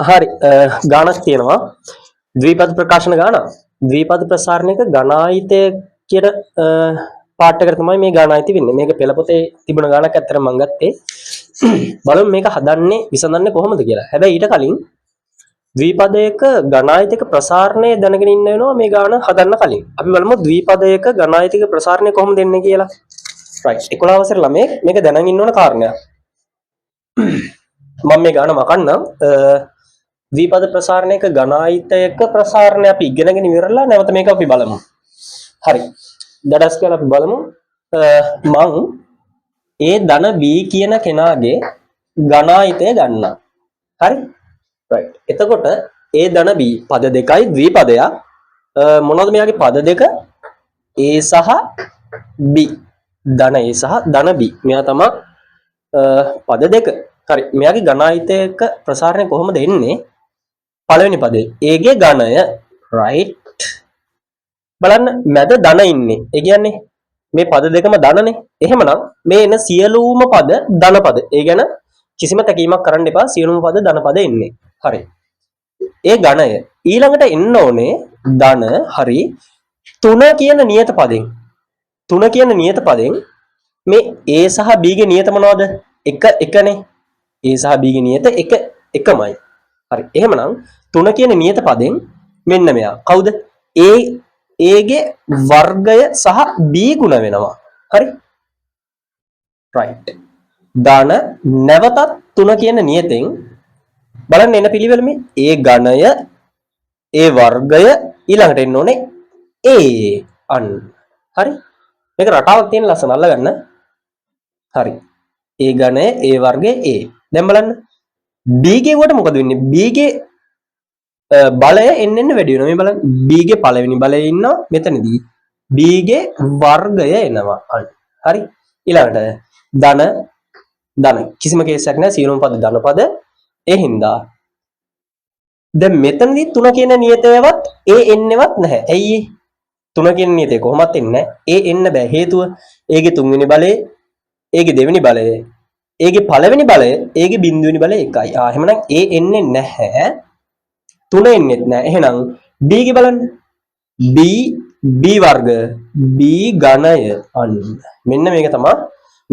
හරි ගානක් තියෙනවා ද්විපද ප්‍රකාශන ගාන ද්විපද ප්‍රසාරණයක ගණායිතය කියන පාර්ට් එකට තමයි මේ ගානායිති වෙන්නේ. මේක පෙළ පොතේ තිබුණ ගානක් ඇත්තට මම ගත්තේ. බලමු මේක හදන්නේ විසඳන්නේ කොහොමද කියලා. හැබැයි ඊට කලින් ද්විපදයක ගණායිතික ප්‍රසාරණය දැනගෙන ඉන්න වෙනවා මේ ගාන හදන්න කලින්. අපි බලමු ද්විපදයක ගණායිතික ප්‍රසාරණය කොහොමද දෙන්නේ කියලා. රයිට් 11 වසර ළමයෙක් මේක දැනගෙන ඉන්න ඕන කාරණයක්. මම මේ ගාන මකන්නම් ද්විපද ප්‍රසාරණයක ගණායිතයක ප්‍රසාරණය අපි ඉගෙනගෙන ඉවරලා නැවත මේක අපි බලමු. හරි. දඩස් කියලා අපි බලමු. මං A ධන B කියන කෙනාගේ ගණායිතය ගන්නවා. හරි? right. එතකොට A ධන B පද දෙකයි ද්විපදයක්. මොනවද මෙයාගේ පද දෙක? A සහ B. ධන A සහ ධන B. මෙයා තමයි පද දෙක. හරි. මෙයාගේ ගණායිතයක ප්‍රසාරණය කොහොමද එන්නේ? පළවෙනි පදේ A ගේ ඝනය right බලන්න මැද ධන ඉන්නේ. ඒ කියන්නේ මේ පද දෙකම ධනනේ. එහෙමනම් මේ එන සියලුම පද ධන පද. ඒ ගැන කිසිම තැකීමක් කරන්න එපා. සියලුම පද ධන පද එන්නේ. හරි. ඒ ඝනය ඊළඟට එන්න ඕනේ ධන හරි 3 කියන නියත පදෙන්. 3 කියන නියත පදෙන් මේ A සහ B ගේ නියත මොනවද? 1 1නේ. A සහ B ගේ නියත 1 1මයි. හරි. එහෙමනම් 3 කියන නියත පදෙන් මෙන්න මෙයා. කවුද? A ගේ වර්ගය සහ B ගුණ වෙනවා. හරි? right. ධන නැවතත් 3 කියන නියතෙන් බලන්න එන පිළිවෙල මේ A ඝනය A වර්ගය ඊළඟට එන්න ඕනේ A අන්. හරි? මේක රටාවක් තියෙන ලස්සන අල්ලගන්න. හරි. A ඝනය A වර්ගය A. දැන් බලන්න B ගේ වට මොකද වෙන්නේ? B ගේ බලය එන්න වැඩි වෙනවා. මේ බලන්න B ගේ පළවෙනි බලය ඉන්නවා මෙතනදී. B ගේ වර්ගය එනවා. හරි. ඊළඟට ධන කිසිම කේසයක් නැහැ. සියලුම පද ධන පද. ඒ හින්දා දැන් මෙතනදී 3 කියන නියතයවත් A එන්නේවත් නැහැ. ඇයි ඒ? 3 කියන නියතය කොහොමත් එන්නේ නැහැ. A එන්න බෑ. හේතුව A ගේ තුන්වෙනි බලය, A ගේ දෙවෙනි බලය, A ගේ පළවෙනි බලය, A ගේ බිඳුවෙනි බලය එකයි. එහෙමනම් A එන්නේ නැහැ. 3 එන්නේත් නැහැ. එහෙනම් B ගේ බලන්න. B වර්ග B ඝනය අන්න. මෙන්න මේක තමයි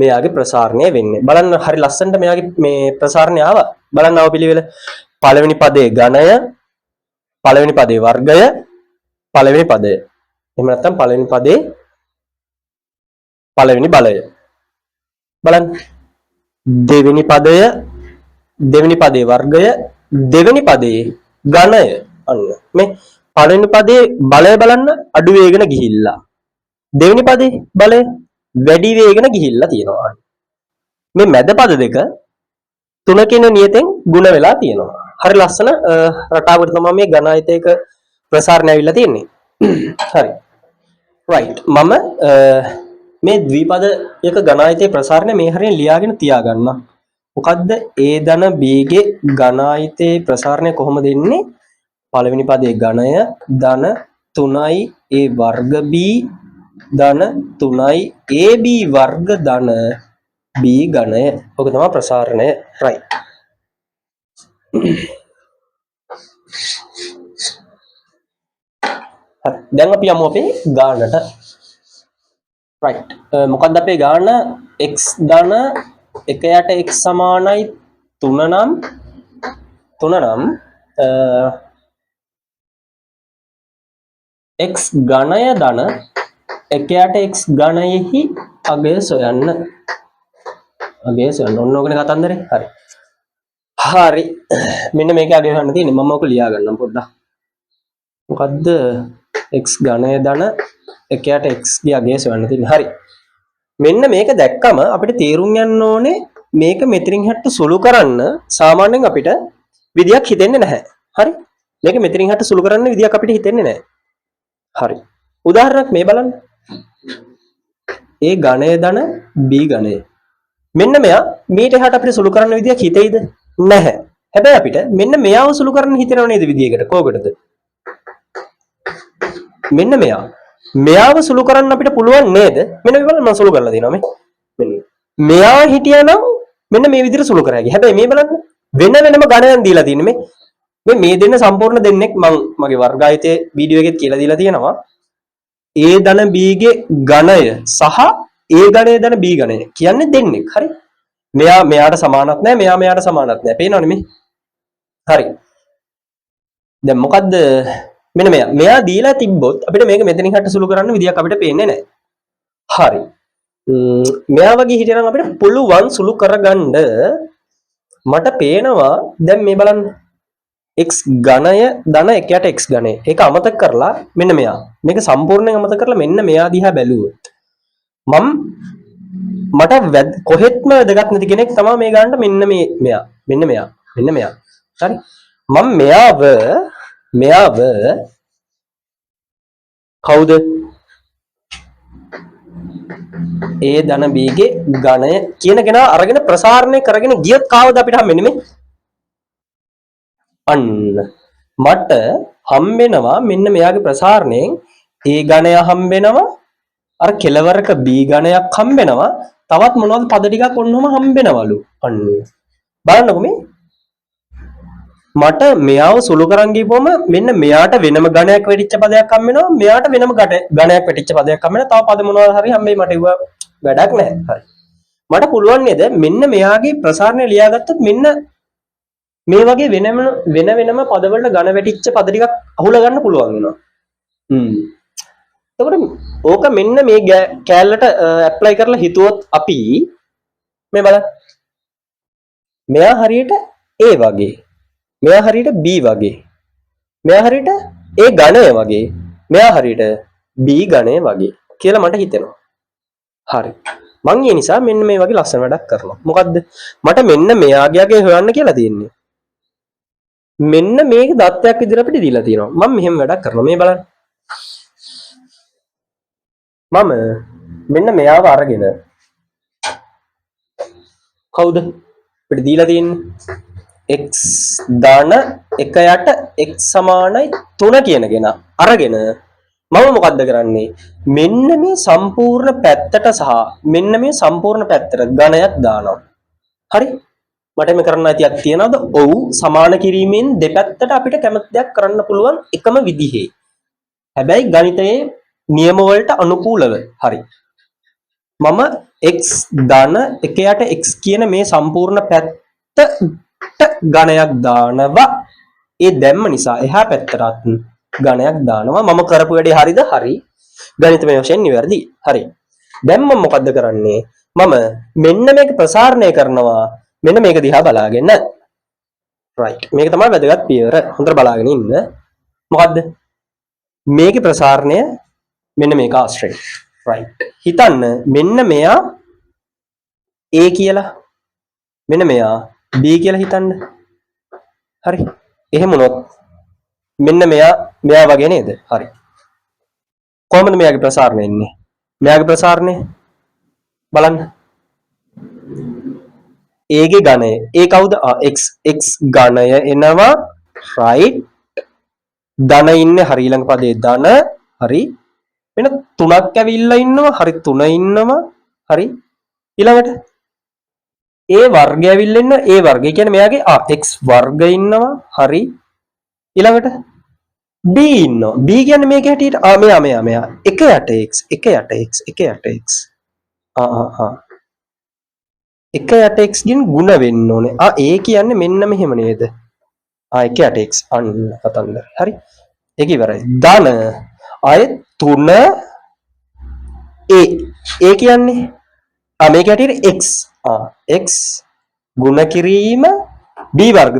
මෙයාගේ ප්‍රසාරණය වෙන්නේ. බලන්න හරි ලස්සනට මෙයාගේ මේ ප්‍රසාරණය ආවා. බලන්න ආව පිළිවෙල. පළවෙනි පදේ ඝනය, පළවෙනි පදේ වර්ගය, පළවෙනි පදය. එහෙම නැත්නම් පළවෙනි පදේ පළවෙනි බලය. බලන්න. දෙවෙනි පදය, දෙවෙනි පදේ වර්ගය, දෙවෙනි පදේ ඝනය අන්න. මේ පළවෙනි පදේ බලය බලන්න අඩු වේගන ගිහිල්ලා. දෙවෙනි පදේ බලය වැඩි වේගන ගිහිල්ලා තියෙනවා. මේ මැද පද දෙක 3 කියන නියතෙන් ಗುಣ වෙලා තියෙනවා. හරි ලස්සන රටාවකට තමයි මේ ඝනායතයක ප්‍රසාරණය ඇවිල්ලා තියෙන්නේ. හරි. right. මම මේ ද්විපද එක ඝනායතයේ ප්‍රසාරණය මේ හරියෙන් ලියාගෙන තියාගන්න. මොකද්ද A ධන B ගේ ඝනායතයේ ප්‍රසාරණය කොහොමද එන්නේ? පළවෙනි පදේ ඝනය ධන 3යි A වර්ග B ධන 3යි AB වර්ග ධන B ඝනය. ඔක තමයි ප්‍රසාරණය. right. හරි. දැන් අපි යමු අපේ ගානට. right. මොකක්ද අපේ ගාන? x ධන 1යට x සමානයි 3 නම් x ඝනය ධන 1යට x ඝනයෙහි අගය සොයන්න. ඔන්න ඕකනේ කතන්දරේ. හරි. මෙන්න මේක අගය හොයන්න තියෙන්නේ. මම ඔක ලියා ගන්නම් පොඩ්ඩක්. මොකද්ද x ඝනය ධන 1යට x ගේ අගය සොයන්න තියෙන්නේ. හරි. මෙන්න මේක දැක්කම අපිට තේරුම් යන්න ඕනේ මේක මෙතනින් හැට සුළු කරන්න සාමාන්‍යයෙන් අපිට විදියක් හිතෙන්නේ නැහැ. හරි. මේක මෙතනින් හැට සුළු කරන්න විදියක් අපිට හිතෙන්නේ නැහැ. හරි. උදාහරණයක් මේ බලන්න. A ඝනය ධන B ඝනය. මෙන්න මෙයා මේට එහාට අපිට සුළු කරන්න විදියක් හිතෙයිද? නැහැ. හැබැයි අපිට මෙන්න මෙයාව සුළු කරන්න හිතෙනව නේද විදියකට? කෝකටද? මෙන්න මෙයාව සුළු කරන්න අපිට පුළුවන් නේද? මෙන්න මේ බලන්න මම සුළු කරලා දෙනවා මේ. මෙන්න. මෙයා හිටියානම් මෙන්න මේ විදිහට සුළු කරා. හැබැයි මේ බලන්න වෙන වෙනම ඝනයන් දීලා තියෙන්නේ මේ මේ දෙන්න සම්පූර්ණ දෙන්නෙක් මම මගේ වර්ගායතයේ වීඩියෝ එකෙත් කියලා දීලා තියෙනවා. A ධන B ගේ ඝනය සහ A ඝනය ධන B ඝනය කියන්නේ දෙන්නෙක්. හරි. මෙයාට සමානක් නැහැ, මෙයාට සමානක් නැහැ. පේනවනේ මේ. හරි. දැන් මොකද්ද මෙන්න මෙයා දීලා තිබ්බොත් අපිට මේක මෙතනින් හට සුළු කරන්න විදියක් අපිට පේන්නේ නැහැ. හරි. මෙයා වගේ හිටියනම් අපිට පුළුවන් සුළු කරගන්න. මට පේනවා දැන් මේ බලන්න x ඝනය ධන 1ට x ඝනය. ඒක අමතක කරලා මෙන්න මෙයා. මේක සම්පූර්ණයෙන් අමතක කරලා මෙන්න මෙයා දිහා බැලුවොත් මට කොහෙත්ම වැදගත් නැති කෙනෙක් තමයි මේ ගන්නට මෙන්න මෙයා. හරි. මම මෙයාව කවුද? A ධන B ගේ ඝනය කියන කෙනා අරගෙන ප්‍රසාරණය කරගෙන ගියත් කාවද අපිට හම්බෙන්නේ මේ? අන්න මට හම්බෙනවා මෙන්න මෙයාගේ ප්‍රසාරණයෙන් A ඝනය හම්බෙනවා, අර කෙලවරක B ඝනයක් හම්බෙනවා, තවත් මොනවද පද ටිකක් ඔන්නෝම හම්බෙනවලු. අන්න බලන්නකො මේ මට මෙයාව සුළු කරන් ගිහුවම මෙන්න මෙයාට වෙනම ඝණයක් වෙටිච්ච පදයක් හම්බ වෙනවා, මෙයාට වෙනම ඝණයක් වෙටිච්ච පදයක් හම්බ වෙනවා. තව පද මොනවද හරි හම්බෙයි. මට ඒව වැඩක් නැහැ. හරි. මට පුළුවන් නේද මෙන්න මෙයාගේ ප්‍රසාරණය ලියාගත්තොත් මෙන්න මේ වගේ වෙනම පදවලට ඝන වෙටිච්ච පද ටිකක් අහුලා ගන්න පුළුවන් වෙනවා. එතකොට ඕක මෙන්න මේ කැලලට ඇප්ලයි කරලා හිතුවොත් අපි මේ බලන්න. මෙයා හරියට A වගේ, මෙයා හරියට B වගේ, මෙයා හරියට A ඝනය වගේ, මෙයා හරියට B ඝනය වගේ කියලා මට හිතෙනවා. හරි. මං ඒ නිසා මෙන්න මේ වගේ ලස්සන වැඩක් කරනවා. මොකද්ද? මට මෙන්න මෙයාගේ හොයන්න කියලා තියෙන්නේ. මෙන්න මේක දත්තයක් විදිහට අපිට දීලා තියෙනවා. මම මෙහෙම වැඩක් කරනවා. මේ බලන්න. මම මෙන්න මෙයාව අරගෙන කවුද අපිට දීලා තියෙන්නේ? x ධන 1යට x සමානයි 3 කියන කෙනා අරගෙන මම මොකද්ද කරන්නේ? මෙන්න මේ සම්පූර්ණ පැත්තට සහ මෙන්න මේ සම්පූර්ණ පැත්තට ඝනයක් දානවා. හරි? මට මේ කරන්න ඇතියක් තියනවද? ඔව්. සමාන කිරීමෙන් දෙපැත්තට අපිට කැමති දෙයක් කරන්න පුළුවන් එකම විදිහේ. හැබැයි ගණිතයේ නියම වලට අනුකූලව. හරි. මම x ධන 1යට x කියන මේ සම්පූර්ණ පැත්තට ඝනයක් දානවා. ඒ දැම්ම නිසා එහා පැත්තටත් ඝනයක් දානවා. මම කරපු වැඩේ හරිද? හරි. ගණිතමය වශයෙන් නිවැරදි. හරි. දැන් මම මොකද්ද කරන්නේ? මම මෙන්න මේක ප්‍රසාරණය කරනවා. මෙන්න මේක දිහා බලාගෙන. right. මේක තමයි වැදගත් පියවර. හොඳට බලාගෙන ඉන්න. මොකද්ද? මේකේ ප්‍රසාරණය මෙන්න මේක ආශ්‍රය. right. හිතන්න මෙන්න මෙයා A කියලා. මෙන්න මෙයා B කියලා හිතන්න. හරි. එහෙම වුණොත් මෙන්න මෙයා වගේ නේද? හරි. කොහොමද මෙයාගේ ප්‍රසාරණය එන්නේ? මෙයාගේ ප්‍රසාරණය බලන්න. A ගේ ඝනය. A කවුද? x ඝනය එනවා. right. ධන ඉන්නේ හරි ඊළඟ පදේ ධන. හරි. වෙන 3ක් ඇවිල්ලා ඉන්නවා. හරි 3 ඉන්නවා. හරි. ඊළඟට A වර්ගය ඇවිල්ලා ඉන්නවා. A වර්ගය කියන්නේ මෙයාගේ x වර්ග ඉන්නවා. හරි. ඊළඟට B ඉන්නවා. B කියන්නේ මේක හැටියට මෙයා 1 යට x 1 යට x 1 යට x 1 යට x ගෙන් ಗುಣ වෙන්න ඕනේ. A කියන්නේ මෙන්න මෙහෙම නේද? 1 යට x අන්න කතන්දර. හරි. ඒක ඉවරයි. ධන අය 3 A කියන්නේ මේක හැටියට x x ගුණ කිරීම b වර්ග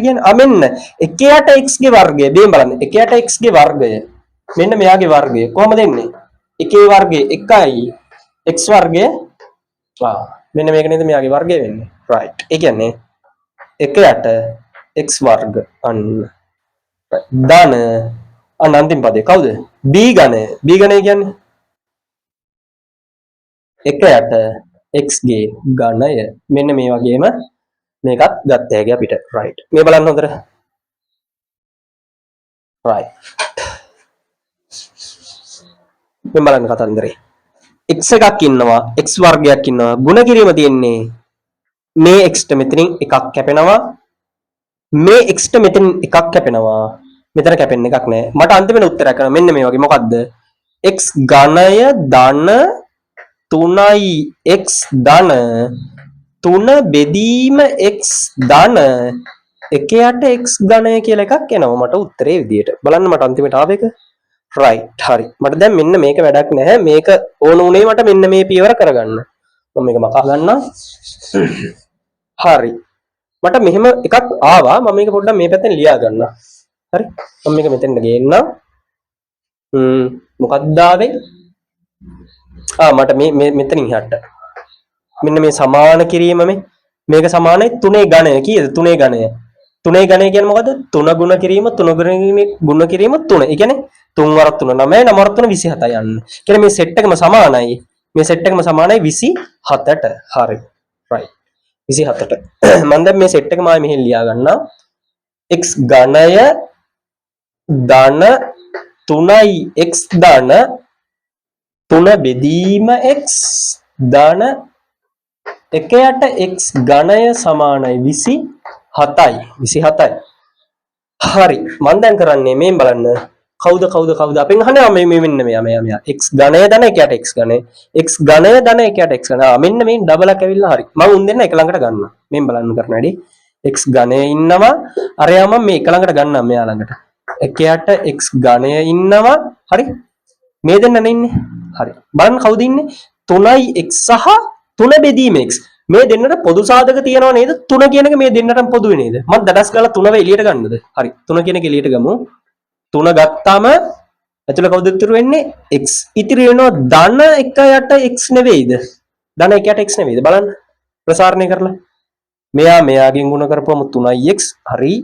කියන්නේ මෙන්න 1 යට x ගේ වර්ගය. බෙන් බලන්න 1 යට x ගේ වර්ගය මෙන්න මෙයාගේ වර්ගය කොහමද එන්නේ? 1 වර්ගය 1යි x වර්ගය මෙන්න මේක නේද මෙයාගේ වර්ගය වෙන්නේ. right. ඒ කියන්නේ 1 යට x වර්ග අන්න ධන අනන්තිම පදේ කවුද? b ඝනය. b ඝනය කියන්නේ 1 යට x ගේ ඝනය. මෙන්න මේ වගේම මේකත් ගත්ත හැකි අපිට. right. මේ බලන්න හොඳට. right. මේ බලන්න කතන්දරේ. x එකක් ඉන්නවා, x වර්ගයක් ඉන්නවා. ගුණ කිරීම තියෙන්නේ මේ x ට මෙතනින් එකක් කැපෙනවා. මේ x ට මෙතෙන් එකක් කැපෙනවා. මෙතන කැපෙන්නේ එකක් නෑ. මට අන්තිමට උත්තරයක් කරන්න මෙන්න මේ වගේ මොකද්ද? x ඝනය ධන 3යි x ධන 3 බෙදීම x ධන 1යට x ඝනය කියලා එකක් එනවා මට උත්තරේ විදියට. බලන්න මට අන්තිමට ආව එක. රයිට් හරි. මට දැන් මෙන්න මේක වැඩක් නැහැ. මේක ඕන උනේ මට මෙන්න මේ පියවර කරගන්න. මම මේක මකා ගන්නම්. හරි. මට මෙහෙම එකක් ආවා. මම මේක පොඩ්ඩක් මේ පැත්තෙන් ලියා ගන්න. හරි. මම මේක මෙතෙන්ට ගේන්නම්. මොකක්ද ආවේ? මට මේ මෙතනින් එහාට. මෙන්න මේ සමාන කිරීම මේක සමානයි 3 ඝනය කීයද? 3 ඝනය. 3 ඝනය කියන්නේ මොකද්ද? 3 ගුණ කිරීම 3 ගුණ කිරීම 3. ඒ කියන්නේ 3 වරක් 3 9 9 වරක් 3 27 යන්න. කියන්නේ මේ සෙට් එකම සමානයි. මේ සෙට් එකම සමානයි 27ට. හරි. right. 27ට. මම දැන් මේ සෙට් එක මායි මෙහෙන් ලියා ගන්නවා. x ඝනය ධන 3යි x ධන 3 බෙදීම x ධන 1යට x ඝනය සමානයි 27යි. 27යි. හරි. මම දැන් කරන්නේ මේ බලන්න. කවුද අපෙන් අහනවා මේ මෙන්න මෙයා x ඝනය ධන 1යට x ඝනය x ඝනය ධන 1යට x ඝනය මෙන්න මේ ඩබල් එක ඇවිල්ලා හරි මම උන් දෙන්න එක ළඟට ගන්නවා මෙන් බලන්න කරන වැඩි x ඝනය ඉන්නවා අරයා මම මේ එක ළඟට ගන්නවා මෙයා ළඟට 1යට x ඝනය ඉන්නවා හරි මේ දෙන්න නේ ඉන්නේ හරි බලන්න කවුද ඉන්නේ 3යි x සහ 3 බෙදීම x මේ දෙන්නට පොදු සාධක තියෙනව නේද 3 කියන එක මේ දෙන්නටම පොදුයි නේද මම දඩස් ගාලා 3 එළියට ගන්නද හරි 3 කියන එක එළියට ගමු 3 ගත්තාම ඇතුළේ කවුද ඉතුරු වෙන්නේ x ඉතිරි වෙනවා ධන 1යට x නෙවෙයිද ධන 1යට x නෙවෙයිද බලන්න ප්‍රසාරණය කරලා මෙයාගෙන් ගුණ කරපුවම 3x හරි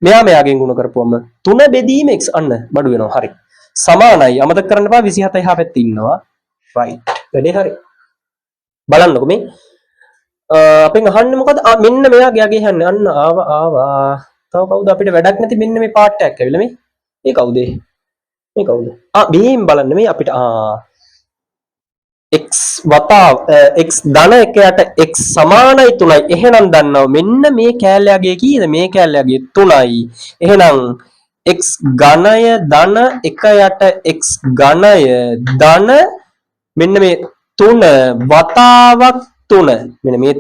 මෙයාගෙන් ගුණ කරපුවම 3 බෙදීම x අන්න බඩු වෙනවා හරි සමානයි අමතක කරන්න එපා 27 එහා පැත්තේ ඉන්නවා රයිට් වැඩේ හරි බලන්නකො මේ අපෙන් අහන්නේ මොකද මෙන්න මෙයාගේ අහන්නේ අන්න ආවා තව කවුද අපිට වැඩක් නැති මෙන්න මේ පාර්ට් එකක් ඇවිල්ලා මේ කවුද මෙහෙන් බලන්න මේ අපිට x වතාව x ධන 1යට x සමානයි 3යි එහෙනම් දන්නවා මෙන්න මේ කෑල්ලයාගේ කීයද මේ කෑල්ලයාගේ 3යි එහෙනම් x ඝනය ධන 1යට x ඝනය ධන මෙන්න මේ 3 වතාවක් 3 මෙන්න මේ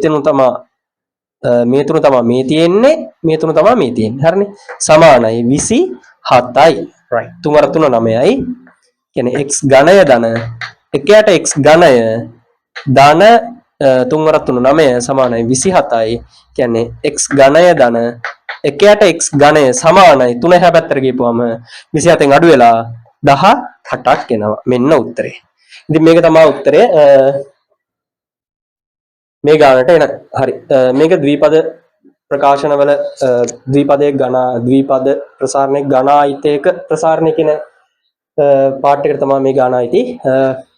තුන තමයි මේ තියෙන්නේ මේ තුන තමයි මේ තියෙන්නේ හරිනේ සමානයි 27යි right 3 වර 3 9යි කියන්නේ x ඝනය ධන 1යට x ඝනය ධන 3 වර 3 9 සමානයි 27යි කියන්නේ x ඝනය ධන 1යට x ඝනය සමානයි 3 එහා පැත්තට ගිහපුවම 27න් අඩු වෙලා 18ක් එනවා මෙන්න උත්තරේ ඉතින් මේක තමයි උත්තරය මේ ගානට එන හරි මේක ද්විපද ප්‍රකාශනවල ද්විපදයේ ද්විපද ප්‍රසාරණයේ ඝනායිතයක ප්‍රසාරණය කියන පාඩ් එකට තමයි මේ ගාන ආйти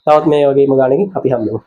තවත් මේ වගේම ගානකින් අපි හම්බෙමු